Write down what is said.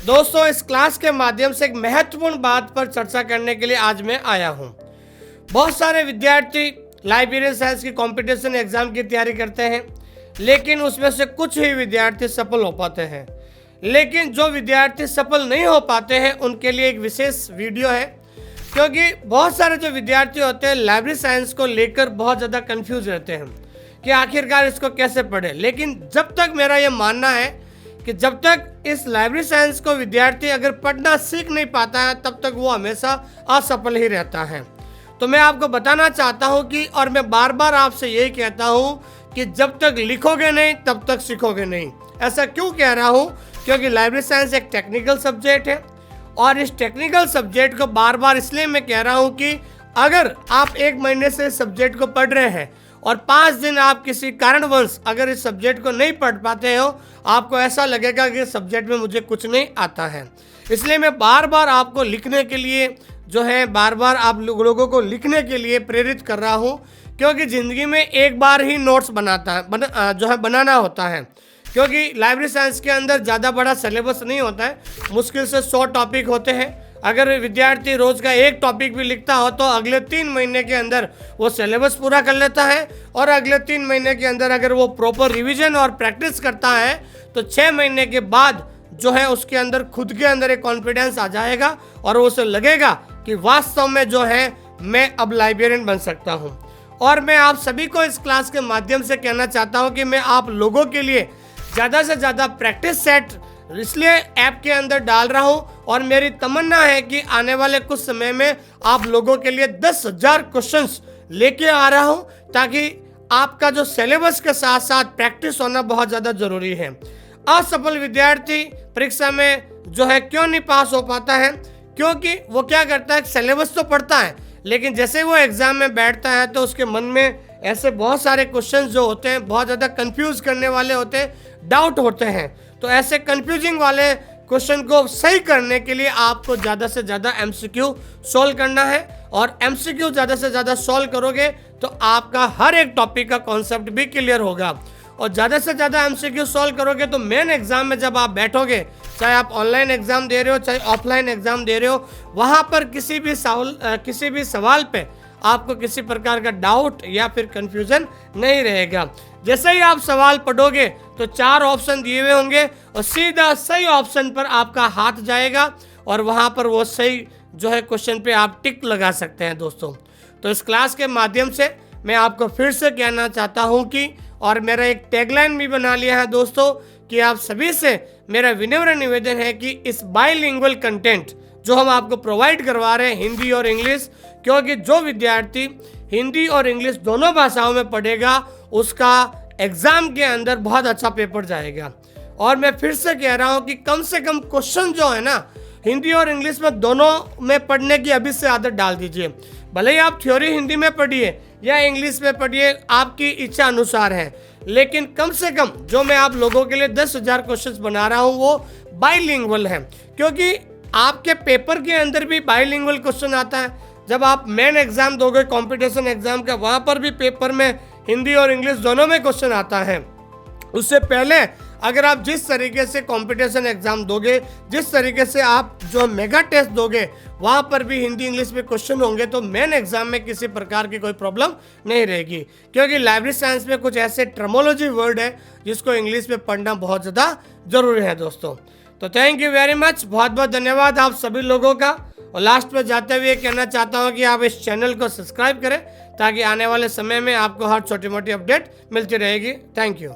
दोस्तों, इस क्लास के माध्यम से एक महत्वपूर्ण बात पर चर्चा करने के लिए आज मैं आया हूं। बहुत सारे विद्यार्थी लाइब्रेरियन साइंस की कंपटीशन एग्जाम की तैयारी करते हैं, लेकिन उसमें से कुछ ही विद्यार्थी सफल हो पाते हैं। लेकिन जो विद्यार्थी सफल नहीं हो पाते हैं उनके लिए एक विशेष वीडियो है, क्योंकि बहुत सारे जो विद्यार्थी होते हैं लाइब्रेरी साइंस को लेकर बहुत ज़्यादा कंफ्यूज रहते हैं कि आखिरकार इसको कैसे पढ़े। लेकिन जब तक मेरा ये मानना है कि जब तक इस लाइब्रेरी साइंस को विद्यार्थी अगर पढ़ना सीख नहीं पाता है तब तक वो हमेशा असफल ही रहता है। तो मैं आपको बताना चाहता हूँ कि, और मैं बार बार आपसे यही कहता हूँ कि जब तक लिखोगे नहीं तब तक सीखोगे नहीं। ऐसा क्यों कह रहा हूँ? क्योंकि लाइब्रेरी साइंस एक टेक्निकल सब्जेक्ट है, और इस टेक्निकल सब्जेक्ट को बार बार इसलिए मैं कह रहा हूँ कि अगर आप 1 महीने से इस सब्जेक्ट को पढ़ रहे हैं और 5 दिन आप किसी कारणवश अगर इस सब्जेक्ट को नहीं पढ़ पाते हो, आपको ऐसा लगेगा कि इस सब्जेक्ट में मुझे कुछ नहीं आता है। इसलिए मैं बार बार आपको लिखने के लिए बार बार आप लोगों को लिखने के लिए प्रेरित कर रहा हूँ, क्योंकि ज़िंदगी में एक बार ही नोट्स बनाना होता है। क्योंकि लाइब्रेरी साइंस के अंदर ज़्यादा बड़ा सिलेबस नहीं होता है, मुश्किल से 100 टॉपिक होते हैं। अगर विद्यार्थी रोज़ का एक टॉपिक भी लिखता हो तो अगले 3 महीने के अंदर वो सिलेबस पूरा कर लेता है, और अगले 3 महीने के अंदर अगर वो प्रॉपर रिवीजन और प्रैक्टिस करता है तो 6 महीने के बाद उसके अंदर खुद के अंदर एक कॉन्फिडेंस आ जाएगा और उसे लगेगा कि वास्तव में मैं अब लाइब्रेरियन बन सकता हूँ। और मैं आप सभी को इस क्लास के माध्यम से कहना चाहता हूँ कि मैं आप लोगों के लिए ज़्यादा से ज़्यादा प्रैक्टिस सेट इसलिए ऐप के अंदर डाल रहा हूं, और मेरी तमन्ना है कि आने वाले कुछ समय में आप लोगों के लिए 10,000 क्वेश्चंस लेके आ रहा हूं, ताकि आपका जो सिलेबस के साथ साथ प्रैक्टिस होना बहुत ज़्यादा ज़रूरी है। असफल विद्यार्थी परीक्षा में क्यों नहीं पास हो पाता है? क्योंकि वो क्या करता है, सिलेबस तो पढ़ता है, लेकिन जैसे वो एग्ज़ाम में बैठता है तो उसके मन में ऐसे बहुत सारे क्वेश्चंस जो होते हैं बहुत ज़्यादा कंफ्यूज करने वाले होते हैं, डाउट होते हैं। तो ऐसे कंफ्यूजिंग वाले क्वेश्चन को सही करने के लिए आपको ज़्यादा से ज़्यादा एमसीक्यू सॉल्व करना है, और एमसीक्यू ज़्यादा से ज़्यादा सॉल्व करोगे तो आपका हर एक टॉपिक का कॉन्सेप्ट भी क्लियर होगा। और ज़्यादा से ज़्यादा एमसीक्यू सॉल्व करोगे तो मेन एग्जाम में जब आप बैठोगे, चाहे आप ऑनलाइन एग्जाम दे रहे हो चाहे ऑफलाइन एग्जाम दे रहे हो, वहाँ पर किसी भी सवाल पे आपको किसी प्रकार का डाउट या फिर कंफ्यूजन नहीं रहेगा। जैसे ही आप सवाल पढ़ोगे तो 4 ऑप्शन दिए हुए होंगे और सीधा सही ऑप्शन पर आपका हाथ जाएगा, और वहाँ पर वो सही क्वेश्चन पे आप टिक लगा सकते हैं दोस्तों। तो इस क्लास के माध्यम से मैं आपको फिर से कहना चाहता हूँ कि, और मेरा एक टैगलाइन भी बना लिया है दोस्तों, कि आप सभी से मेरा विनम्र निवेदन है कि इस बाइलिंगुअल कंटेंट जो हम आपको प्रोवाइड करवा रहे हैं हिंदी और इंग्लिश, क्योंकि जो विद्यार्थी हिंदी और इंग्लिश दोनों भाषाओं में पढ़ेगा उसका एग्जाम के अंदर बहुत अच्छा पेपर जाएगा। और मैं फिर से कह रहा हूँ कि कम से कम क्वेश्चन हिंदी और इंग्लिश में दोनों में पढ़ने की अभी से आदत डाल दीजिए। भले ही आप थ्योरी हिंदी में पढ़िए या इंग्लिश में पढ़िए, आपकी इच्छा अनुसार है, लेकिन कम से कम मैं आप लोगों के लिए 10,000 क्वेश्चंस बना रहा हूँ वो बाइलिंगुअल है, क्योंकि आपके पेपर के अंदर भी बाइलिंगुअल क्वेश्चन आता है। जब आप मेन एग्जाम दोगे कंपटीशन एग्जाम का, वहाँ पर भी पेपर में हिंदी और इंग्लिश दोनों में क्वेश्चन आता है। उससे पहले अगर आप जिस तरीके से कंपटीशन एग्जाम दोगे, जिस तरीके से आप मेगा टेस्ट दोगे, वहाँ पर भी हिंदी इंग्लिश में क्वेश्चन होंगे, तो मेन एग्जाम में किसी प्रकार की कोई प्रॉब्लम नहीं रहेगी। क्योंकि लाइब्रेरी साइंस में कुछ ऐसे टर्मोलॉजी वर्ड है जिसको इंग्लिश में पढ़ना बहुत ज़्यादा जरूरी है दोस्तों। तो थैंक यू वेरी मच, बहुत बहुत धन्यवाद आप सभी लोगों का। और लास्ट में जाते हुए कहना चाहता हूँ कि आप इस चैनल को सब्सक्राइब करें, ताकि आने वाले समय में आपको हर छोटी मोटी अपडेट मिलती रहेगी। Thank you.